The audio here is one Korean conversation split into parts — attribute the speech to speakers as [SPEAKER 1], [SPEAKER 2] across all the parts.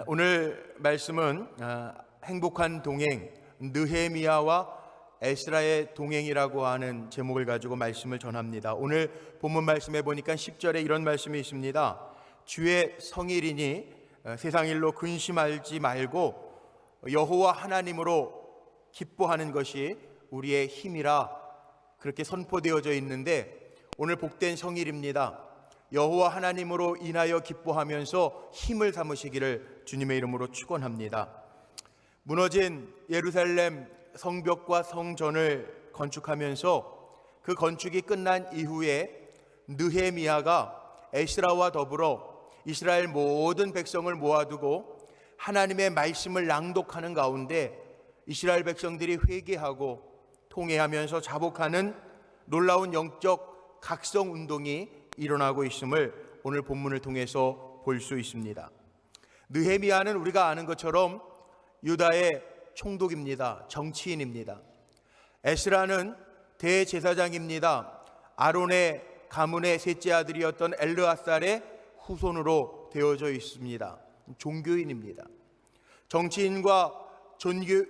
[SPEAKER 1] 오늘 말씀은 행복한 동행, 느헤미야와 에스라의 동행이라고 하는 제목을 가지고 말씀을 전합니다. 오늘 본문 말씀에 보니까 10절에 이런 말씀이 있습니다. 주의 성일이니 세상 일로 근심하지 말고 여호와 하나님으로 기뻐하는 것이 우리의 힘이라, 그렇게 선포되어져 있는데, 오늘 복된 성일입니다. 여호와 하나님으로 인하여 기뻐하면서 힘을 삼으시기를 주님의 이름으로 축원합니다. 무너진 예루살렘 성벽과 성전을 건축하면서 그 건축이 끝난 이후에 느헤미야가 에스라와 더불어 이스라엘 모든 백성을 모아두고 하나님의 말씀을 낭독하는 가운데 이스라엘 백성들이 회개하고 통회하면서 자복하는 놀라운 영적 각성 운동이 일어나고 있음을 오늘 본문을 통해서 볼 수 있습니다. 느헤미야는 우리가 아는 것처럼 유다의 총독입니다. 정치인입니다. 에스라는 대제사장입니다. 아론의 가문의 셋째 아들이었던 엘르아살의 후손으로 되어져 있습니다. 종교인입니다. 정치인과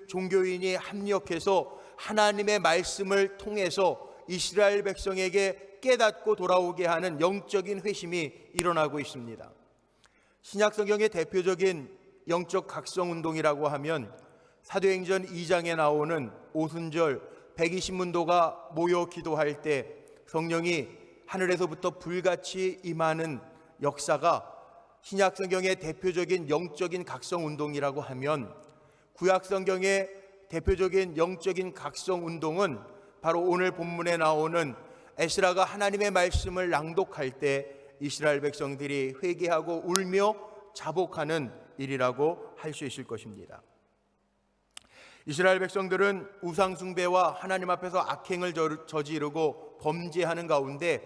[SPEAKER 1] 종교인이 합력해서 하나님의 말씀을 통해서 이스라엘 백성에게 깨닫고 돌아오게 하는 영적인 회심이 일어나고 있습니다. 신약성경의 대표적인 영적 각성운동이라고 하면 사도행전 2장에 나오는 오순절 120문도가 모여 기도할 때 성령이 하늘에서부터 불같이 임하는 역사가 신약성경의 대표적인 영적인 각성운동이라고 하면, 구약성경의 대표적인 영적인 각성운동은 바로 오늘 본문에 나오는 에스라가 하나님의 말씀을 낭독할 때 이스라엘 백성들이 회개하고 울며 자복하는 일이라고 할 수 있을 것입니다. 이스라엘 백성들은 우상 숭배와 하나님 앞에서 악행을 저지르고 범죄하는 가운데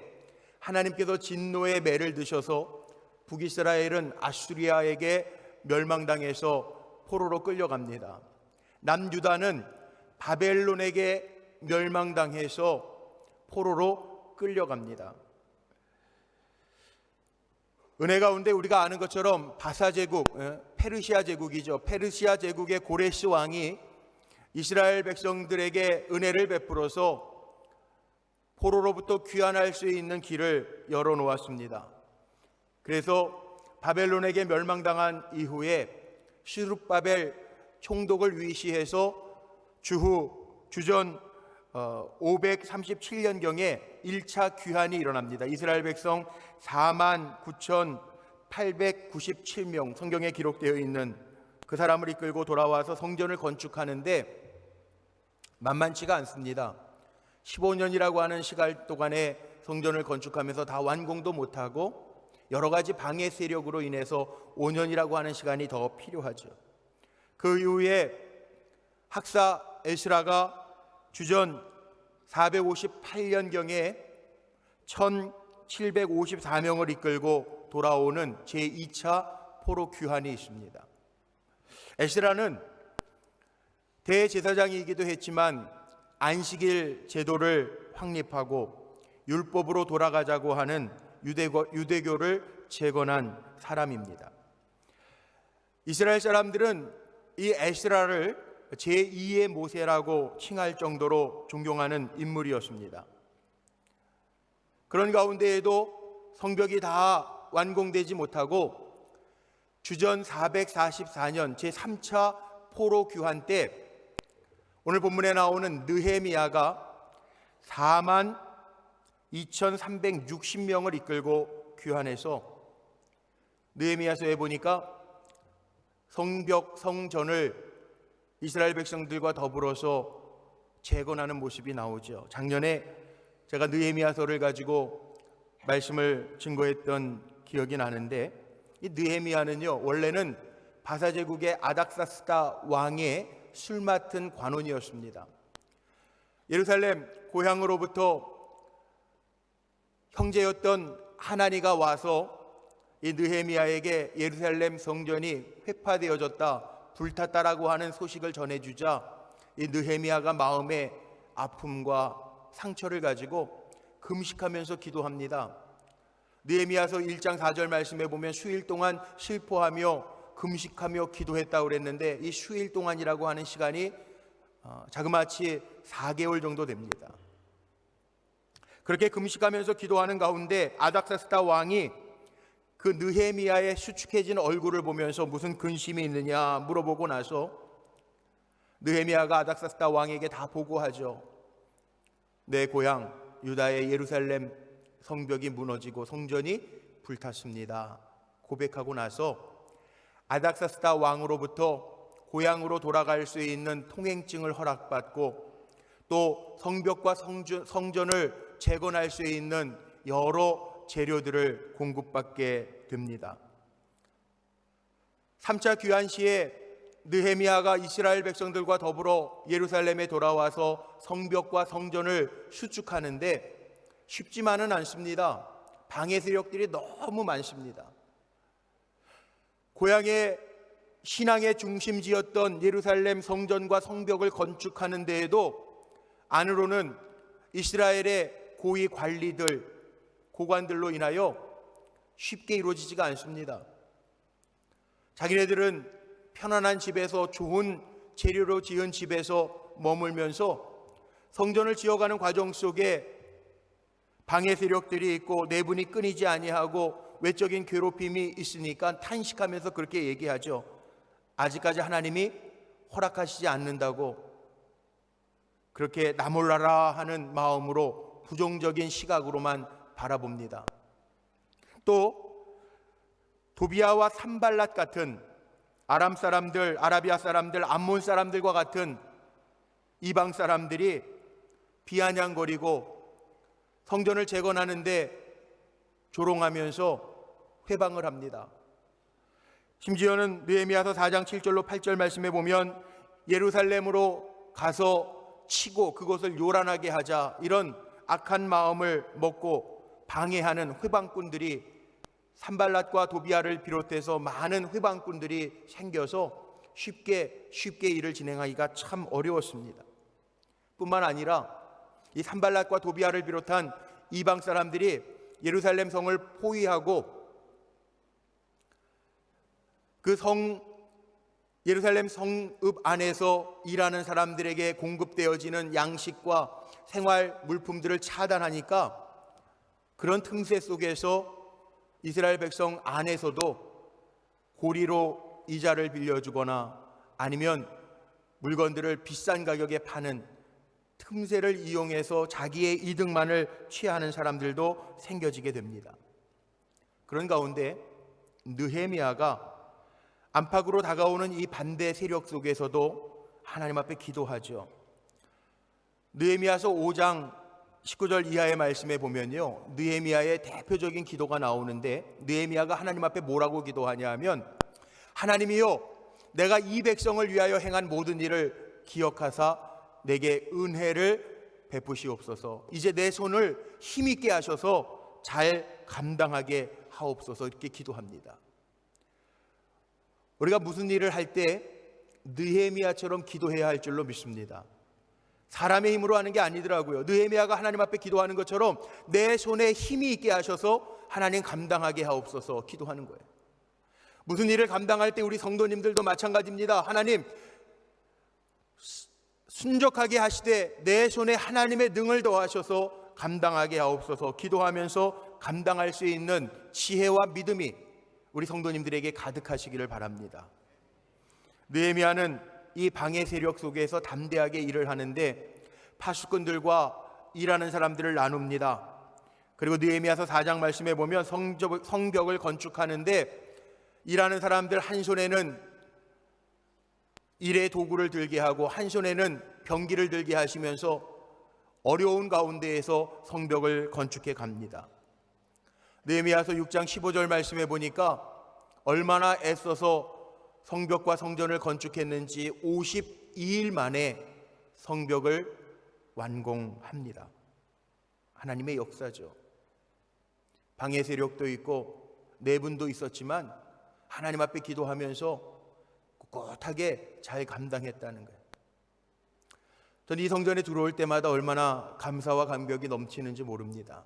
[SPEAKER 1] 하나님께서 진노의 매를 드셔서 북이스라엘은 아수리아에게 멸망당해서 포로로 끌려갑니다. 남유다는 바벨론에게 멸망당해서 포로로 끌려갑니다. 은혜 가운데 우리가 아는 것처럼 바사 제국, 페르시아 제국이죠. 페르시아 제국의 고레스 왕이 이스라엘 백성들에게 은혜를 베풀어서 포로로부터 귀환할 수 있는 길을 열어놓았습니다. 그래서 바벨론에게 멸망당한 이후에 스룹바벨 총독을 위시해서 주전 537년경에 1차 귀환이 일어납니다. 이스라엘 백성 49,897명, 성경에 기록되어 있는 그 사람을 이끌고 돌아와서 성전을 건축하는데 만만치가 않습니다. 15년이라고 하는 시간 동안에 성전을 건축하면서 다 완공도 못하고 여러 가지 방해 세력으로 인해서 5년이라고 하는 시간이 더 필요하죠. 그 이후에 학사 에스라가 주전 458년경에 1754명을 이끌고 돌아오는 제2차 포로 귀환이 있습니다. 에스라는 대제사장이기도 했지만 안식일 제도를 확립하고 율법으로 돌아가자고 하는 유대교를 재건한 사람입니다. 이스라엘 사람들은 이 에스라를 제2의 모세라고 칭할 정도로 존경하는 인물이었습니다. 그런 가운데에도 성벽이 다 완공되지 못하고 주전 444년 제3차 포로 귀환 때 오늘 본문에 나오는 느헤미야가 42,360명을 이끌고 귀환해서, 느헤미야서에 보니까 성전을 이스라엘 백성들과 더불어서 재건하는 모습이 나오죠. 작년에 제가 느헤미야서를 가지고 말씀을 증거했던 기억이 나는데, 이 느헤미야는요, 원래는 바사 제국의 아닥사스다 왕의 술 맡은 관원이었습니다. 예루살렘 고향으로부터 형제였던 하나니가 와서 이 느헤미야에게 예루살렘 성전이 회파되어졌다, 불탔다라고 하는 소식을 전해주자 이 느헤미야가 마음의 아픔과 상처를 가지고 금식하면서 기도합니다. 느헤미야서 1장 4절 말씀에 보면 수일 동안 슬퍼하며 금식하며 기도했다고 그랬는데 이 휴일 동안이라고 하는 시간이 자그마치 4개월 정도 됩니다. 그렇게 금식하면서 기도하는 가운데 아닥사스다 왕이 그 느헤미야의 수축해진 얼굴을 보면서 무슨 근심이 있느냐 물어보고 나서 느헤미야가 아닥사스다 왕에게 다 보고하죠. 내 고향 유다의 예루살렘 성벽이 무너지고 성전이 불탔습니다. 고백하고 나서 아닥사스다 왕으로부터 고향으로 돌아갈 수 있는 통행증을 허락받고 또 성벽과 성전을 재건할 수 있는 여러 재료들을 공급받게 됩니다. 3차 귀환 시에 느헤미야가 이스라엘 백성들과 더불어 예루살렘에 돌아와서 성벽과 성전을 수축하는데 쉽지만은 않습니다. 방해 세력들이 너무 많습니다. 고향의 신앙의 중심지였던 예루살렘 성전과 성벽을 건축하는 데에도 안으로는 이스라엘의 고위 관리들, 고관들로 인하여 쉽게 이루어지지가 않습니다. 자기네들은 편안한 집에서 좋은 재료로 지은 집에서 머물면서 성전을 지어가는 과정 속에 방해 세력들이 있고 내분이 끊이지 아니하고 외적인 괴롭힘이 있으니까 탄식하면서 그렇게 얘기하죠. 아직까지 하나님이 허락하시지 않는다고 그렇게 나 몰라라 하는 마음으로 부정적인 시각으로만 바라봅니다. 또 도비아와 산발랏 같은 아람 사람들, 아라비아 사람들, 암몬 사람들과 같은 이방 사람들이 비아냥거리고 성전을 재건하는데 조롱하면서 회방을 합니다. 심지어는 느헤미야서 4장 7절로 8절 말씀에 보면 예루살렘으로 가서 치고 그것을 요란하게 하자 이런 악한 마음을 먹고 방해하는 회방꾼들이 산발랏과 도비아를 비롯해서 많은 회방꾼들이 생겨서 쉽게 일을 진행하기가 참 어려웠습니다. 뿐만 아니라 이 산발랏과 도비아를 비롯한 이방 사람들이 예루살렘 성을 포위하고 그 예루살렘 성읍 안에서 일하는 사람들에게 공급되어지는 양식과 생활 물품들을 차단하니까 그런 틈새 속에서 이스라엘 백성 안에서도 고리로 이자를 빌려주거나 아니면 물건들을 비싼 가격에 파는 틈새를 이용해서 자기의 이득만을 취하는 사람들도 생겨지게 됩니다. 그런 가운데 느헤미야가 안팎으로 다가오는 이 반대 세력 속에서도 하나님 앞에 기도하죠. 느헤미야서 5장 19절 이하의 말씀에 보면요, 느헤미야의 대표적인 기도가 나오는데 느헤미야가 하나님 앞에 뭐라고 기도하냐 하면 하나님이요 내가 이 백성을 위하여 행한 모든 일을 기억하사 내게 은혜를 베푸시옵소서. 이제 내 손을 힘있게 하셔서 잘 감당하게 하옵소서. 이렇게 기도합니다. 우리가 무슨 일을 할 때 느헤미야처럼 기도해야 할 줄로 믿습니다. 사람의 힘으로 하는 게 아니더라고요. 느헤미야가 하나님 앞에 기도하는 것처럼 내 손에 힘이 있게 하셔서 하나님 감당하게 하옵소서 기도하는 거예요. 무슨 일을 감당할 때 우리 성도님들도 마찬가지입니다. 하나님 순적하게 하시되 내 손에 하나님의 능을 더하셔서 감당하게 하옵소서 기도하면서 감당할 수 있는 지혜와 믿음이 우리 성도님들에게 가득하시기를 바랍니다. 느헤미야는 이 방해 세력 속에서 담대하게 일을 하는데 파수꾼들과 일하는 사람들을 나눕니다. 그리고 느헤미야서 4장 말씀에 보면 성벽을 건축하는데 일하는 사람들 한 손에는 일의 도구를 들게 하고 한 손에는 병기를 들게 하시면서 어려운 가운데에서 성벽을 건축해 갑니다. 느헤미야서 6장 15절 말씀에 보니까 얼마나 애써서 성벽과 성전을 건축했는지 52일 만에 성벽을 완공합니다. 하나님의 역사죠. 방해 세력도 있고 내분도 있었지만 하나님 앞에 기도하면서 꿋꿋하게 잘 감당했다는 거예요. 저는 이 성전에 들어올 때마다 얼마나 감사와 감격이 넘치는지 모릅니다.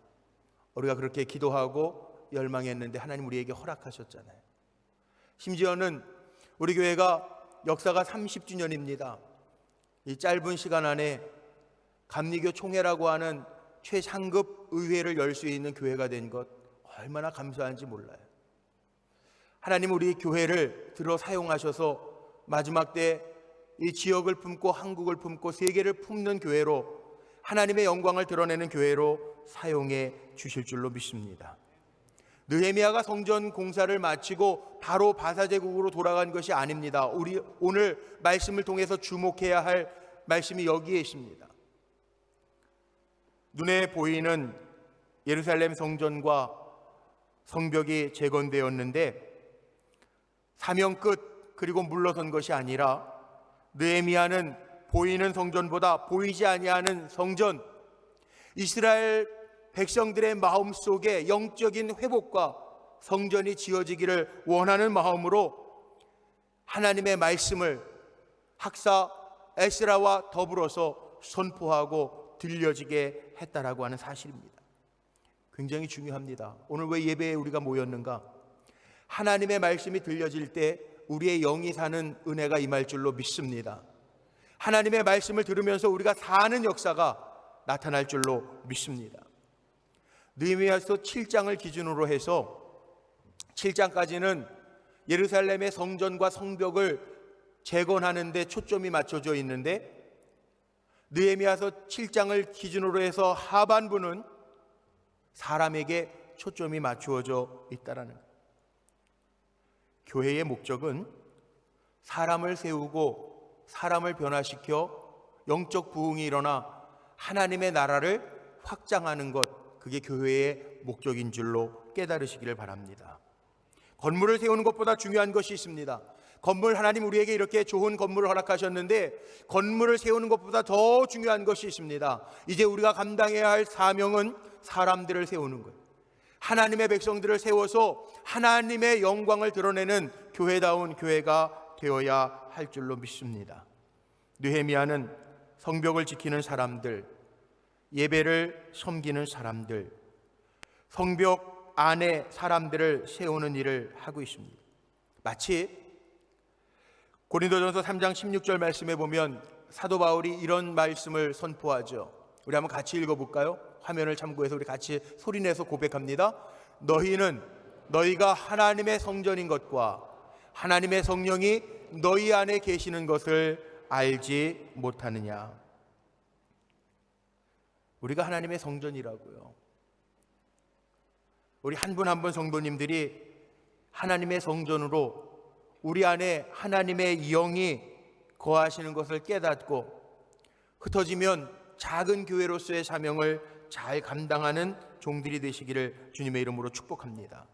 [SPEAKER 1] 우리가 그렇게 기도하고 열망했는데 하나님 우리에게 허락하셨잖아요. 심지어는 우리 교회가 역사가 30주년입니다. 이 짧은 시간 안에 감리교 총회라고 하는 최상급 의회를 열 수 있는 교회가 된 것 얼마나 감사한지 몰라요. 하나님 우리 교회를 들어 사용하셔서 마지막 때 이 지역을 품고 한국을 품고 세계를 품는 교회로, 하나님의 영광을 드러내는 교회로 사용해 주실 줄로 믿습니다. 느헤미야가 성전 공사를 마치고 바로 바사제국으로 돌아간 것이 아닙니다. 우리 오늘 말씀을 통해서 주목해야 할 말씀이 여기에 있습니다. 눈에 보이는 예루살렘 성전과 성벽이 재건되었는데 사명 끝 그리고 물러선 것이 아니라 느헤미야는 보이는 성전보다 보이지 아니하는 성전, 이스라엘 백성들의 마음속에 영적인 회복과 성전이 지어지기를 원하는 마음으로 하나님의 말씀을 학사 에스라와 더불어서 선포하고 들려지게 했다라고 하는 사실입니다. 굉장히 중요합니다. 오늘 왜 예배에 우리가 모였는가? 하나님의 말씀이 들려질 때 우리의 영이 사는 은혜가 임할 줄로 믿습니다. 하나님의 말씀을 들으면서 우리가 사는 역사가 나타날 줄로 믿습니다. 느헤미야서 7장을 기준으로 해서 7장까지는 예루살렘의 성전과 성벽을 재건하는 데 초점이 맞춰져 있는데, 느헤미야서 7장을 기준으로 해서 하반부는 사람에게 초점이 맞추어져 있다라는 거예요. 교회의 목적은 사람을 세우고 사람을 변화시켜 영적 부흥이 일어나 하나님의 나라를 확장하는 것, 그게 교회의 목적인 줄로 깨달으시기를 바랍니다. 건물을 세우는 것보다 중요한 것이 있습니다. 건물, 하나님 우리에게 이렇게 좋은 건물을 허락하셨는데 건물을 세우는 것보다 더 중요한 것이 있습니다. 이제 우리가 감당해야 할 사명은 사람들을 세우는 것, 하나님의 백성들을 세워서 하나님의 영광을 드러내는 교회다운 교회가 되어야 할 줄로 믿습니다. 느헤미야는 성벽을 지키는 사람들, 예배를 섬기는 사람들, 성벽 안에 사람들을 세우는 일을 하고 있습니다. 마치 고린도전서 3장 16절 말씀에 보면 사도 바울이 이런 말씀을 선포하죠. 우리 한번 같이 읽어볼까요? 화면을 참고해서 우리 같이 소리내서 고백합니다. 너희가 하나님의 성전인 것과 하나님의 성령이 너희 안에 계시는 것을 알지 못하느냐. 우리가 하나님의 성전이라고요. 우리 한 분 한 분 성도님들이 하나님의 성전으로 우리 안에 하나님의 영이 거하시는 것을 깨닫고 흩어지면 작은 교회로서의 사명을 잘 감당하는 종들이 되시기를 주님의 이름으로 축복합니다.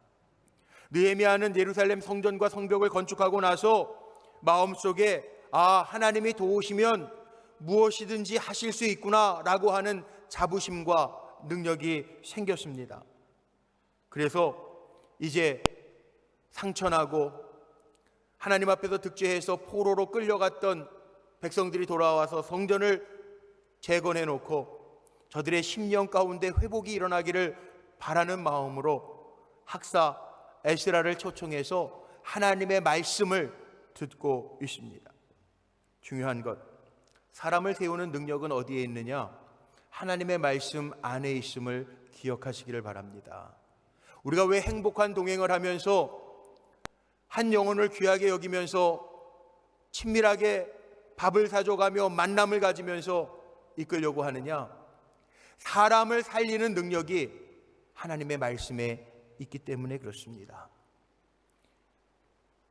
[SPEAKER 1] 느헤미야는 예루살렘 성전과 성벽을 건축하고 나서 마음속에 하나님이 도우시면 무엇이든지 하실 수 있구나 라고 하는 자부심과 능력이 생겼습니다. 그래서 이제 상처나고 하나님 앞에서 득죄해서 포로로 끌려갔던 백성들이 돌아와서 성전을 재건해 놓고 저들의 심령 가운데 회복이 일어나기를 바라는 마음으로 학사 에스라를 초청해서 하나님의 말씀을 듣고 있습니다. 중요한 것, 사람을 세우는 능력은 어디에 있느냐? 하나님의 말씀 안에 있음을 기억하시기를 바랍니다. 우리가 왜 행복한 동행을 하면서 한 영혼을 귀하게 여기면서 친밀하게 밥을 사줘가며 만남을 가지면서 이끌려고 하느냐? 사람을 살리는 능력이 하나님의 말씀에 있기 때문에 그렇습니다.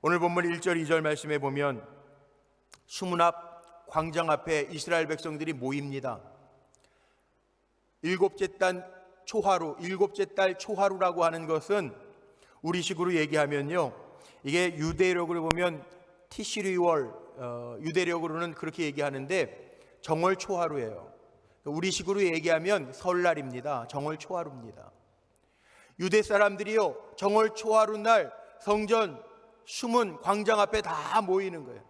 [SPEAKER 1] 오늘 본문 1절 2절 말씀에 보면 수문 앞 광장 앞에 이스라엘 백성들이 모입니다. 일곱째 달 초하루라고 하는 것은 우리식으로 얘기하면요, 이게 유대력으로 보면 티시리월, 유대력으로는 그렇게 얘기하는데 정월 초하루예요. 우리식으로 얘기하면 설날입니다. 정월 초하루입니다. 유대 사람들이요, 정월 초하루 날 성전 수문 광장 앞에 다 모이는 거예요.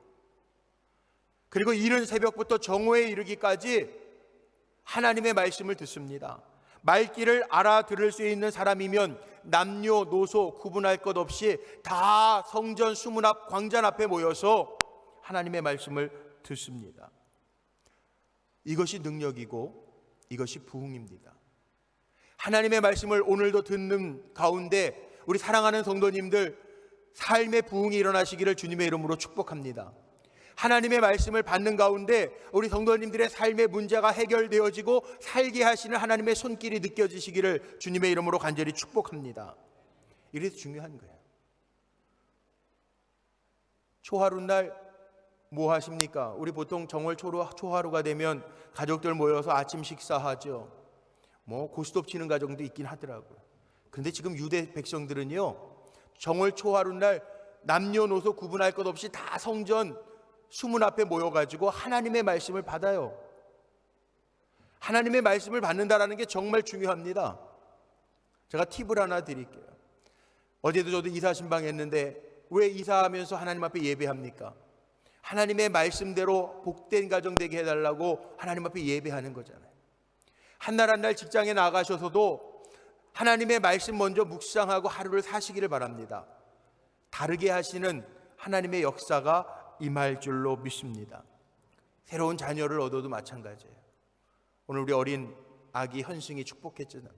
[SPEAKER 1] 그리고 이른 새벽부터 정오에 이르기까지 하나님의 말씀을 듣습니다. 말귀를 알아들을 수 있는 사람이면 남녀노소 구분할 것 없이 다 성전 수문 앞 광장 앞에 모여서 하나님의 말씀을 듣습니다. 이것이 능력이고 이것이 부흥입니다. 하나님의 말씀을 오늘도 듣는 가운데 우리 사랑하는 성도님들, 삶의 부흥이 일어나시기를 주님의 이름으로 축복합니다. 하나님의 말씀을 받는 가운데 우리 성도님들의 삶의 문제가 해결되어지고 살게 하시는 하나님의 손길이 느껴지시기를 주님의 이름으로 간절히 축복합니다. 이래서 중요한 거예요. 초하루날 뭐 하십니까? 우리 보통 정월 초하루가 되면 가족들 모여서 아침 식사하죠. 뭐 고스톱 치는 가정도 있긴 하더라고요. 그런데 지금 유대 백성들은요, 정월 초하루날 남녀노소 구분할 것 없이 다 성전 수문 앞에 모여가지고 하나님의 말씀을 받아요. 하나님의 말씀을 받는다라는 게 정말 중요합니다. 제가 팁을 하나 드릴게요. 어제도 저도 이사 신방 했는데 왜 이사하면서 하나님 앞에 예배합니까? 하나님의 말씀대로 복된 가정 되게 해달라고 하나님 앞에 예배하는 거잖아요. 한날 한날 직장에 나가셔서도 하나님의 말씀 먼저 묵상하고 하루를 사시기를 바랍니다. 다르게 하시는 하나님의 역사가 임할 줄로 믿습니다. 새로운 자녀를 얻어도 마찬가지예요. 오늘 우리 어린 아기 현승이 축복했잖아요.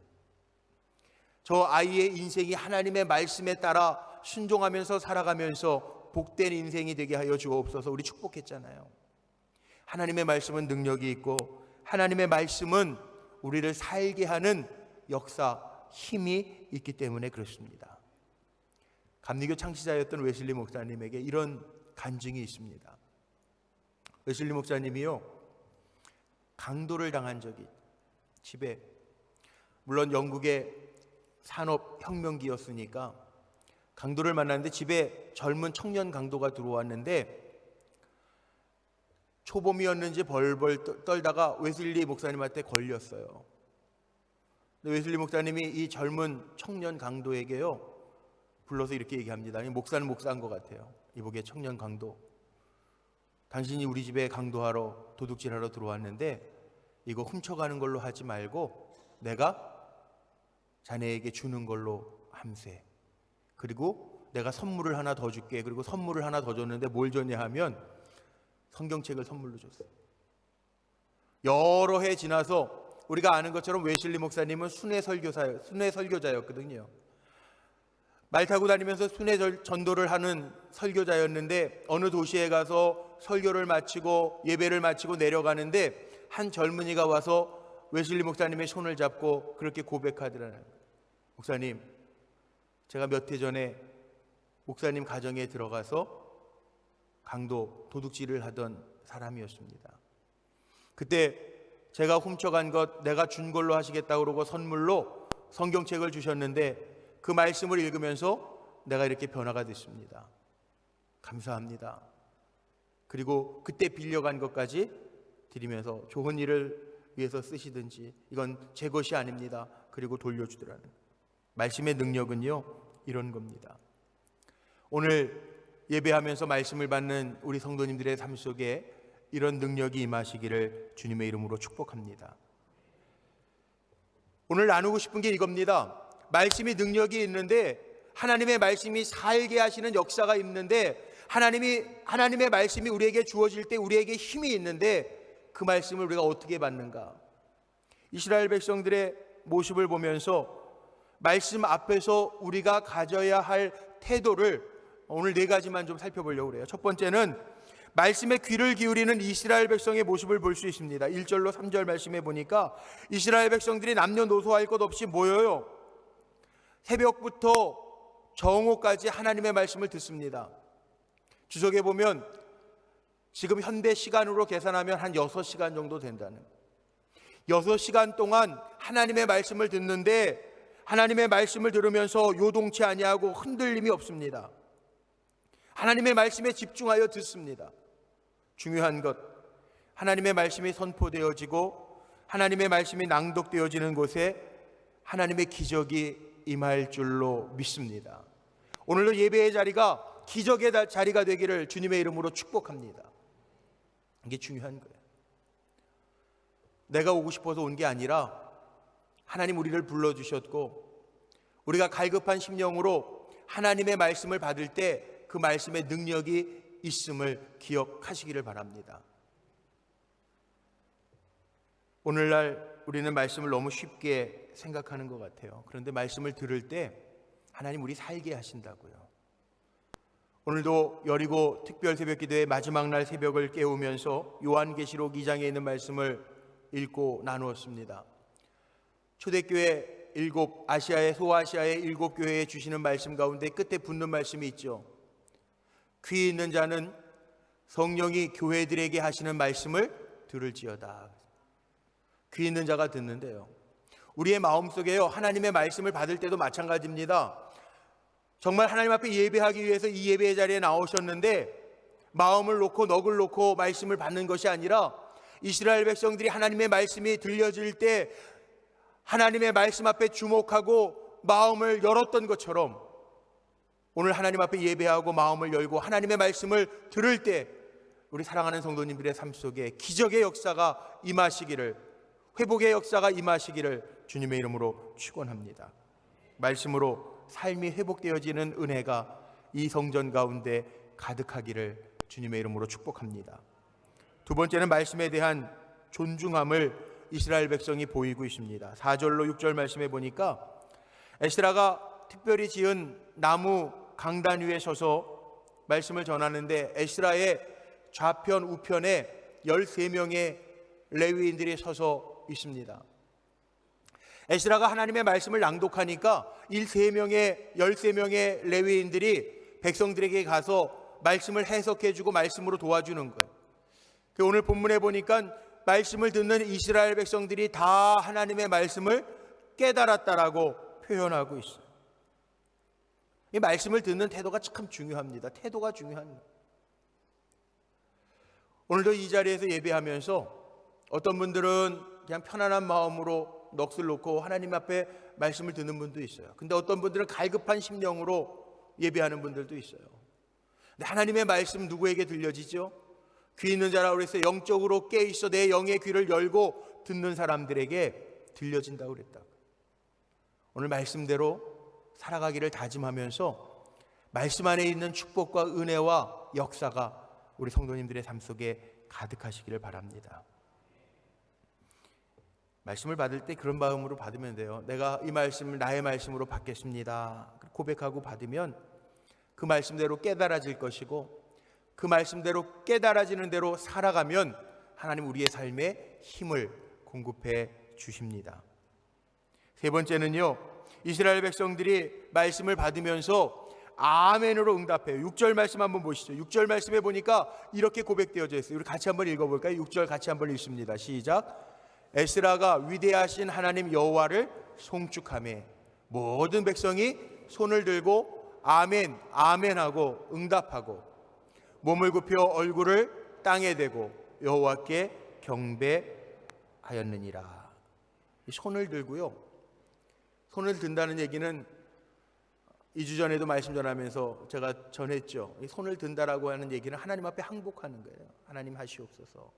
[SPEAKER 1] 저 아이의 인생이 하나님의 말씀에 따라 순종하면서 살아가면서 복된 인생이 되게 하여 주옵소서. 우리 축복했잖아요. 하나님의 말씀은 능력이 있고 하나님의 말씀은 우리를 살게 하는 역사, 힘이 있기 때문에 그렇습니다. 감리교 창시자였던 웨슬리 목사님에게 이런 간증이 있습니다. 웨슬리 목사님이요, 강도를 당한 적이 집에, 물론 영국의 산업혁명기였으니까 강도를 만났는데 집에 젊은 청년 강도가 들어왔는데 초범이었는지 벌벌 떨다가 웨슬리 목사님한테 걸렸어요. 웨슬리 목사님이 이 젊은 청년 강도에게요 불러서 이렇게 얘기합니다. 목사는 목사인 것 같아요. 이보게 청년 강도, 당신이 우리 집에 강도하러 도둑질하러 들어왔는데 이거 훔쳐가는 걸로 하지 말고 내가 자네에게 주는 걸로 함세. 그리고 내가 선물을 하나 더 줄게. 그리고 선물을 하나 더 줬는데 뭘 줬냐 하면 성경책을 선물로 줬어요. 여러 해 지나서 우리가 아는 것처럼 웨슬리 목사님은 순회 설교자였거든요. 말 타고 다니면서 순회 전도를 하는 설교자였는데 어느 도시에 가서 설교를 마치고 예배를 마치고 내려가는데 한 젊은이가 와서 웨슬리 목사님의 손을 잡고 그렇게 고백하더라는 거예요. 목사님, 제가 몇 해 전에 목사님 가정에 들어가서 강도, 도둑질을 하던 사람이었습니다. 그때 제가 훔쳐간 것 내가 준 걸로 하시겠다고 그러고 선물로 성경책을 주셨는데 그 말씀을 읽으면서 내가 이렇게 변화가 됐습니다. 감사합니다. 그리고 그때 빌려간 것까지 드리면서 좋은 일을 위해서 쓰시든지 이건 제 것이 아닙니다. 그리고 돌려주더라는 말씀의 능력은요 이런 겁니다. 오늘 예배하면서 말씀을 받는 우리 성도님들의 삶 속에 이런 능력이 임하시기를 주님의 이름으로 축복합니다. 오늘 나누고 싶은 게 이겁니다. 말씀이 능력이 있는데 하나님의 말씀이 살게 하시는 역사가 있는데 하나님의 말씀이 우리에게 주어질 때 우리에게 힘이 있는데 그 말씀을 우리가 어떻게 받는가? 이스라엘 백성들의 모습을 보면서 말씀 앞에서 우리가 가져야 할 태도를 오늘 4가지만 좀 살펴보려고 그래요. 첫 번째는 말씀에 귀를 기울이는 이스라엘 백성의 모습을 볼 수 있습니다. 1절로 3절 말씀에 보니까 이스라엘 백성들이 남녀노소할 것 없이 모여요. 새벽부터 정오까지 하나님의 말씀을 듣습니다. 주석에 보면 지금 현대 시간으로 계산하면 한 6시간 정도 된다는, 6시간 동안 하나님의 말씀을 듣는데 하나님의 말씀을 들으면서 요동치 아니하고 흔들림이 없습니다. 하나님의 말씀에 집중하여 듣습니다. 중요한 것, 하나님의 말씀이 선포되어지고 하나님의 말씀이 낭독되어지는 곳에 하나님의 기적이 임할 줄로 믿습니다. 오늘도 예배의 자리가 기적의 자리가 되기를 주님의 이름으로 축복합니다. 이게 중요한 거예요. 내가 오고 싶어서 온 게 아니라 하나님 우리를 불러주셨고 우리가 갈급한 심령으로 하나님의 말씀을 받을 때 그 말씀의 능력이 있음을 기억하시기를 바랍니다. 오늘날 우리는 말씀을 너무 쉽게 생각하는 것 같아요. 그런데 말씀을 들을 때 하나님 우리 살게 하신다고요. 오늘도 여리고 특별 새벽기도의 마지막 날 새벽을 깨우면서 요한계시록 2장에 있는 말씀을 읽고 나누었습니다. 초대교회 아시아의 소아시아의 7교회에 주시는 말씀 가운데 끝에 붙는 말씀이 있죠. 귀 있는 자는 성령이 교회들에게 하시는 말씀을 들을지어다. 귀 있는 자가 듣는데요. 우리의 마음속에요, 하나님의 말씀을 받을 때도 마찬가지입니다. 정말 하나님 앞에 예배하기 위해서 이 예배의 자리에 나오셨는데 마음을 놓고 넋을 놓고 말씀을 받는 것이 아니라 이스라엘 백성들이 하나님의 말씀이 들려질 때 하나님의 말씀 앞에 주목하고 마음을 열었던 것처럼 오늘 하나님 앞에 예배하고 마음을 열고 하나님의 말씀을 들을 때 우리 사랑하는 성도님들의 삶 속에 기적의 역사가 임하시기를, 회복의 역사가 임하시기를 주님의 이름으로 축원합니다. 말씀으로 삶이 회복되어지는 은혜가 이 성전 가운데 가득하기를 주님의 이름으로 축복합니다. 두 번째는 말씀에 대한 존중함을 이스라엘 백성이 보이고 있습니다. 4절로 6절 말씀에 보니까 에스라가 특별히 지은 나무 강단 위에 서서 말씀을 전하는데 에스라의 좌편 우편에 13명의 레위인들이 서서 있습니다. 에스라가 하나님의 말씀을 낭독하니까 13명의 레위인들이 백성들에게 가서 말씀을 해석해주고 말씀으로 도와주는 거예요. 오늘 본문에 보니까 말씀을 듣는 이스라엘 백성들이 다 하나님의 말씀을 깨달았다라고 표현하고 있어요. 이 말씀을 듣는 태도가 참 중요합니다. 태도가 중요한 거예요. 오늘도 이 자리에서 예배하면서 어떤 분들은 그냥 편안한 마음으로 넋을 놓고 하나님 앞에 말씀을 듣는 분도 있어요. 근데 어떤 분들은 갈급한 심령으로 예배하는 분들도 있어요. 근데 하나님의 말씀 누구에게 들려지죠? 귀 있는 자라고 그랬어요. 영적으로 깨 있어 내 영의 귀를 열고 듣는 사람들에게 들려진다고 그랬다. 오늘 말씀대로 살아가기를 다짐하면서 말씀 안에 있는 축복과 은혜와 역사가 우리 성도님들의 삶 속에 가득하시기를 바랍니다. 말씀을 받을 때 그런 마음으로 받으면 돼요. 내가 이 말씀을 나의 말씀으로 받겠습니다. 고백하고 받으면 그 말씀대로 깨달아질 것이고 그 말씀대로 깨달아지는 대로 살아가면 하나님 우리의 삶에 힘을 공급해 주십니다. 세 번째는요, 이스라엘 백성들이 말씀을 받으면서 아멘으로 응답해요. 6절 말씀 한번 보시죠. 6절 말씀에 보니까 이렇게 고백되어져 있어요. 우리 같이 한번 읽어볼까요? 6절 같이 한번 읽습니다. 시작. 에스라가 위대하신 하나님 여호와를 송축하며 모든 백성이 손을 들고 아멘 아멘 하고 응답하고 몸을 굽혀 얼굴을 땅에 대고 여호와께 경배하였느니라. 손을 들고요. 손을 든다는 얘기는 2주 전에도 말씀 전하면서 제가 전했죠. 손을 든다라고 하는 얘기는 하나님 앞에 항복하는 거예요. 하나님 하시옵소서.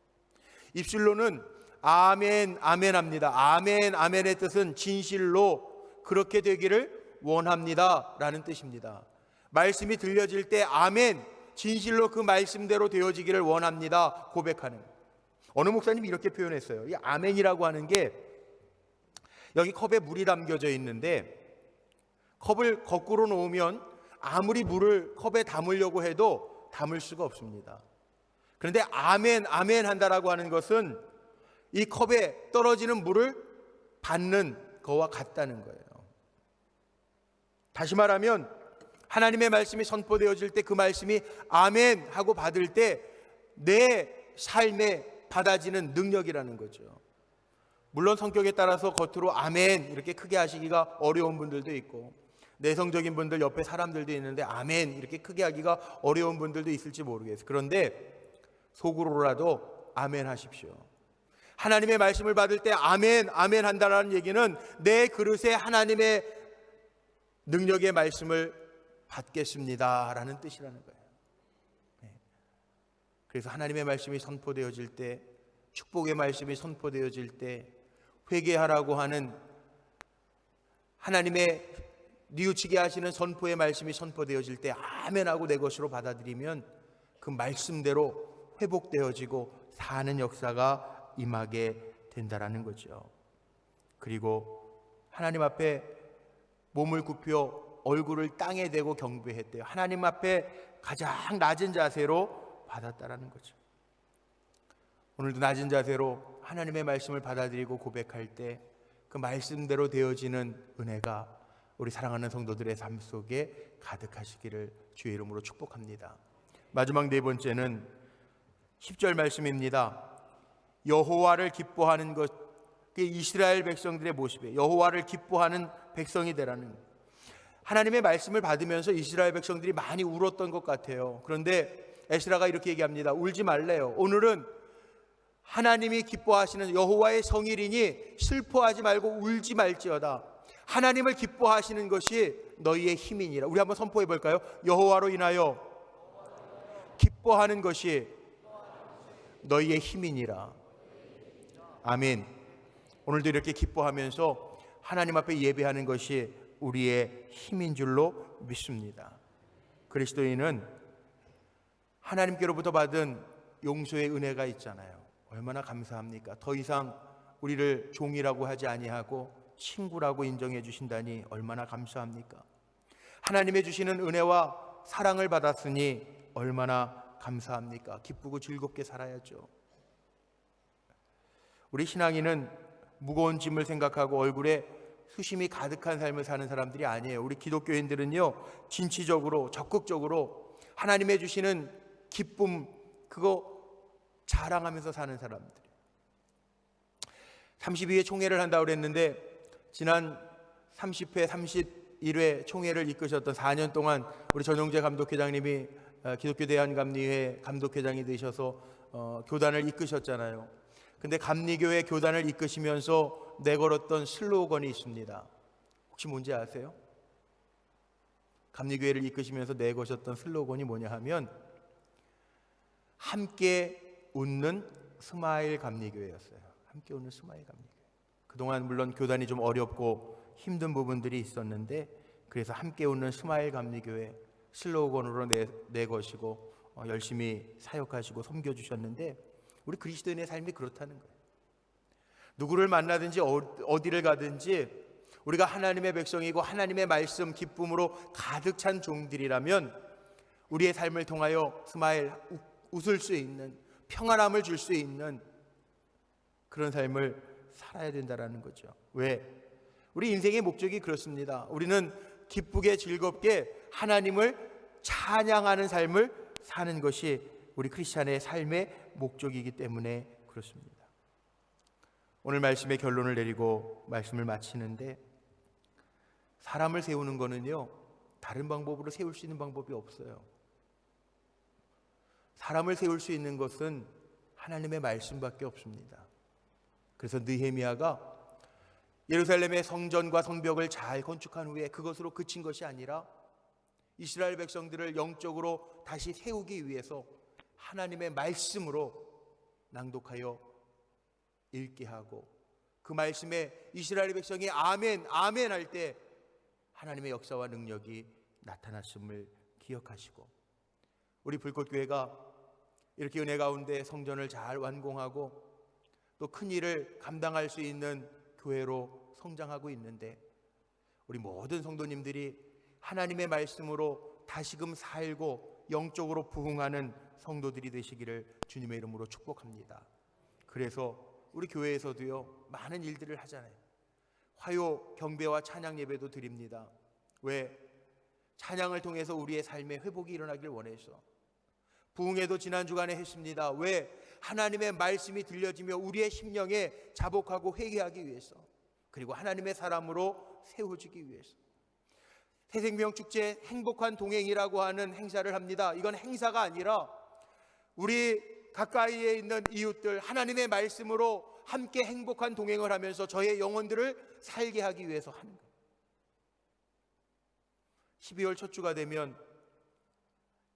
[SPEAKER 1] 입술로는 아멘 아멘 합니다. 아멘 아멘의 뜻은 진실로 그렇게 되기를 원합니다 라는 뜻입니다. 말씀이 들려질 때 아멘, 진실로 그 말씀대로 되어지기를 원합니다 고백하는. 어느 목사님이 이렇게 표현했어요. 이 아멘이라고 하는 게 여기 컵에 물이 담겨져 있는데 컵을 거꾸로 놓으면 아무리 물을 컵에 담으려고 해도 담을 수가 없습니다. 그런데 아멘 아멘 한다라고 하는 것은 이 컵에 떨어지는 물을 받는 거와 같다는 거예요. 다시 말하면 하나님의 말씀이 선포되어질 때 그 말씀이 아멘 하고 받을 때 내 삶에 받아지는 능력이라는 거죠. 물론 성격에 따라서 겉으로 아멘 이렇게 크게 하시기가 어려운 분들도 있고 내성적인 분들 옆에 사람들도 있는데 아멘 이렇게 크게 하기가 어려운 분들도 있을지 모르겠어요. 그런데 속으로라도 아멘 하십시오. 하나님의 말씀을 받을 때 아멘 아멘 한다는 얘기는 내 그릇에 하나님의 능력의 말씀을 받겠습니다 라는 뜻이라는 거예요. 그래서 하나님의 말씀이 선포되어질 때, 축복의 말씀이 선포되어질 때 회개하라고 하는 하나님의 뉘우치게 하시는 선포의 말씀이 선포되어질 때 아멘하고 내 것으로 받아들이면 그 말씀대로 회복되어지고 사는 역사가 임하게 된다라는 거죠. 그리고 하나님 앞에 몸을 굽혀 얼굴을 땅에 대고 경배했대요. 하나님 앞에 가장 낮은 자세로 받았다라는 거죠. 오늘도 낮은 자세로 하나님의 말씀을 받아들이고 고백할 때 그 말씀대로 되어지는 은혜가 우리 사랑하는 성도들의 삶 속에 가득하시기를 주의 이름으로 축복합니다. 마지막 네 번째는 10절 말씀입니다. 여호와를 기뻐하는 것, 그게 이스라엘 백성들의 모습이에요. 여호와를 기뻐하는 백성이 되라는, 하나님의 말씀을 받으면서 이스라엘 백성들이 많이 울었던 것 같아요. 그런데 에스라가 이렇게 얘기합니다. 울지 말래요. 오늘은 하나님이 기뻐하시는 여호와의 성일이니 슬퍼하지 말고 울지 말지어다. 하나님을 기뻐하시는 것이 너희의 힘이니라. 우리 한번 선포해 볼까요? 여호와로 인하여 기뻐하는 것이 너희의 힘이니라. 아멘. 오늘도 이렇게 기뻐하면서 하나님 앞에 예배하는 것이 우리의 힘인 줄로 믿습니다. 그리스도인은 하나님께로부터 받은 용서의 은혜가 있잖아요. 얼마나 감사합니까? 더 이상 우리를 종이라고 하지 아니하고 친구라고 인정해 주신다니 얼마나 감사합니까? 하나님의 주시는 은혜와 사랑을 받았으니 얼마나 감사합니까? 기쁘고 즐겁게 살아야죠. 우리 신앙인은 무거운 짐을 생각하고 얼굴에 수심이 가득한 삶을 사는 사람들이 아니에요. 우리 기독교인들은요, 진취적으로 적극적으로 하나님의 주시는 기쁨, 그거 자랑하면서 사는 사람들. 32회 총회를 한다고 그랬는데 지난 30회, 31회 총회를 이끄셨던 4년 동안 우리 전용재 감독회장님이 기독교 대한감리회 감독회장이 되셔서 교단을 이끄셨잖아요. 근데 감리교회 교단을 이끄시면서 내걸었던 슬로건이 있습니다. 혹시 뭔지 아세요? 감리교회를 이끄시면서 내거셨던 슬로건이 뭐냐 하면 함께 웃는 스마일 감리교회였어요. 함께 웃는 스마일 감리교회. 그동안 물론 교단이 좀 어렵고 힘든 부분들이 있었는데 그래서 함께 웃는 스마일 감리교회 슬로건으로 내거시고 열심히 사역하시고 섬겨주셨는데 우리 그리스도인의 삶이 그렇다는 거예요. 누구를 만나든지 어디를 가든지 우리가 하나님의 백성이고 하나님의 말씀 기쁨으로 가득 찬 종들이라면 우리의 삶을 통하여 스마일, 웃을 수 있는, 평안함을 줄 수 있는 그런 삶을 살아야 된다는 거죠. 왜? 우리 인생의 목적이 그렇습니다. 우리는 기쁘게 즐겁게 하나님을 찬양하는 삶을 사는 것이 우리 크리스찬의 삶의 목적이기 때문에 그렇습니다. 오늘 말씀의 결론을 내리고 말씀을 마치는데 사람을 세우는 거는요, 다른 방법으로 세울 수 있는 방법이 없어요. 사람을 세울 수 있는 것은 하나님의 말씀밖에 없습니다. 그래서 느헤미야가 예루살렘의 성전과 성벽을 잘 건축한 후에 그것으로 그친 것이 아니라 이스라엘 백성들을 영적으로 다시 세우기 위해서 하나님의 말씀으로 낭독하여 읽게 하고 그 말씀에 이스라엘 백성이 아멘, 아멘 할 때 하나님의 역사와 능력이 나타났음을 기억하시고 우리 불꽃교회가 이렇게 은혜 가운데 성전을 잘 완공하고 또 큰 일을 감당할 수 있는 교회로 성장하고 있는데 우리 모든 성도님들이 하나님의 말씀으로 다시금 살고 영적으로 부흥하는 성도들이 되시기를 주님의 이름으로 축복합니다. 그래서 우리 교회에서도요 많은 일들을 하잖아요. 화요 경배와 찬양 예배도 드립니다. 왜? 찬양을 통해서 우리의 삶의 회복이 일어나길 원해서. 부흥회도 지난 주간에 했습니다. 왜? 하나님의 말씀이 들려지며 우리의 심령에 자복하고 회개하기 위해서, 그리고 하나님의 사람으로 세워지기 위해서. 새생명 축제 행복한 동행이라고 하는 행사를 합니다. 이건 행사가 아니라 우리 가까이에 있는 이웃들 하나님의 말씀으로 함께 행복한 동행을 하면서 저의 영혼들을 살게 하기 위해서 하는 거예요. 12월 첫 주가 되면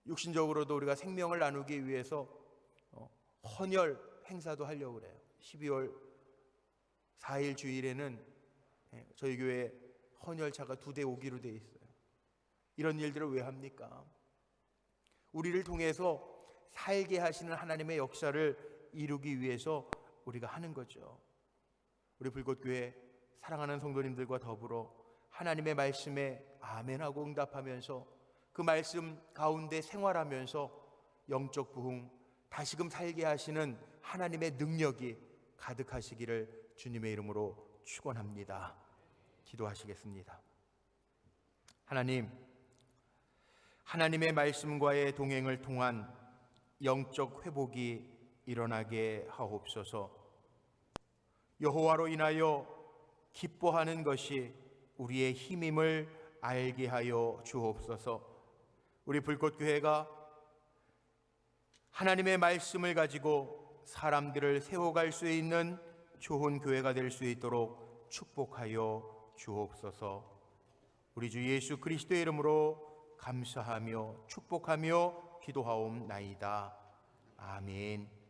[SPEAKER 1] 육신적으로도 우리가 생명을 나누기 위해서 헌혈 행사도 하려고 그래요. 12월 4일 주일에는 저희 교회 헌혈차가 2대 오기로 돼 있어요. 이런 일들을 왜 합니까? 우리를 통해서 살게 하시는 하나님의 역사를 이루기 위해서 우리가 하는 거죠. 우리 불꽃교회 사랑하는 성도님들과 더불어 하나님의 말씀에 아멘하고 응답하면서 그 말씀 가운데 생활하면서 영적 부흥, 다시금 살게 하시는 하나님의 능력이 가득하시기를 주님의 이름으로 축원합니다. 기도하시겠습니다. 하나님, 하나님의 말씀과의 동행을 통한 영적 회복이 일어나게 하옵소서. 여호와로 인하여 기뻐하는 것이 우리의 힘임을 알게 하여 주옵소서. 우리 불꽃교회가 하나님의 말씀을 가지고 사람들을 세워갈 수 있는 좋은 교회가 될 수 있도록 축복하여 주옵소서. 우리 주 예수 그리스도의 이름으로 감사하며 축복하며 기도하옵나이다. 아멘.